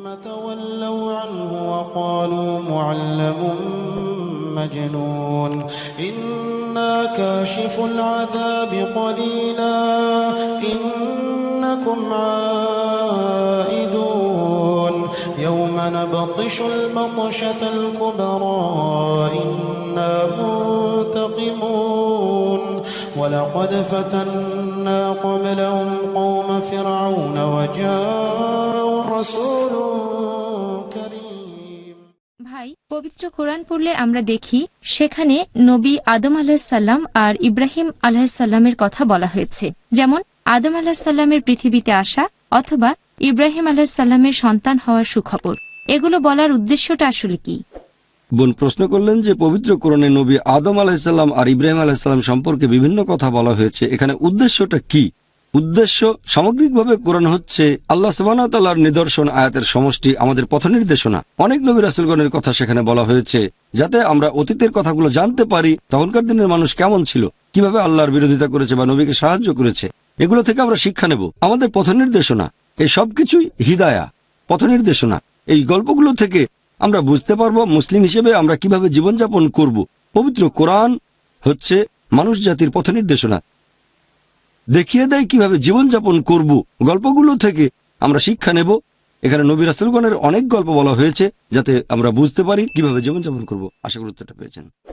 تولوا عنه وقالوا معلم مجنون إنا كاشف العذاب قليلا إنكم عائدون يوم نبطش البطشة الكبرى إنا منتقمون ولقد فتنا قبلهم قوم فرعون وجاءوا رسول كريم ভাই, পবিত্র কোরআন পড়লে আমরা দেখি সেখানে নবী আদম আলাইহিস সালাম আর ইব্রাহিম আলাইহিস সালামের কথা বলা হয়েছে, যেমন আদম আলাইহিস সালামের পৃথিবীতে আসা অথবা ইব্রাহিম আলাইহিস সালামের সন্তান হওয়ার সুখবর। এগুলো বলার উদ্দেশ্যটা আসলে কি? বোন প্রশ্ন করলেন যে পবিত্র কোরআনে নবী আদম আলাইহিসসালাম আর ইব্রাহিম আলাইহিসসালাম সম্পর্কে বিভিন্ন কথা বলা হয়েছে, এখানে উদ্দেশ্যটা কি? উদ্দেশ্য সামগ্রিকভাবে কোরআন হচ্ছে আল্লাহ সুবহানাহু ওয়া তাআলার নিদর্শন, আয়াতের সমষ্টি, আমাদের পথ নির্দেশনা। অনেক নবী রাসূলগণের কথা সেখানে বলা হয়েছে যাতে আমরা অতীতের কথাগুলো জানতে পারি, তখনকার দিনের মানুষ কেমন ছিল, কিভাবে আল্লাহর বিরোধিতা করেছে বা নবীকে সাহায্য করেছে, এগুলো থেকে আমরা শিক্ষা নেব। আমাদের পথ নির্দেশনা, এই সবকিছুই হিদায়া, পথ নির্দেশনা। এই গল্পগুলো থেকে আমরা বুঝতে পারবো মুসলিম হিসেবে আমরা কিভাবে জীবনযাপন করব। পবিত্র কোরআন হচ্ছে মানুষ জাতির পথ নির্দেশনা, দেখিয়ে দেয় কিভাবে জীবনযাপন করব। গল্পগুলো থেকে আমরা শিক্ষা নেব। এখানে নবী রাসূলগণের অনেক গল্প বলা হয়েছে যাতে আমরা বুঝতে পারি কিভাবে জীবনযাপন করব। আশা করি উত্তরটা পেয়েছেন।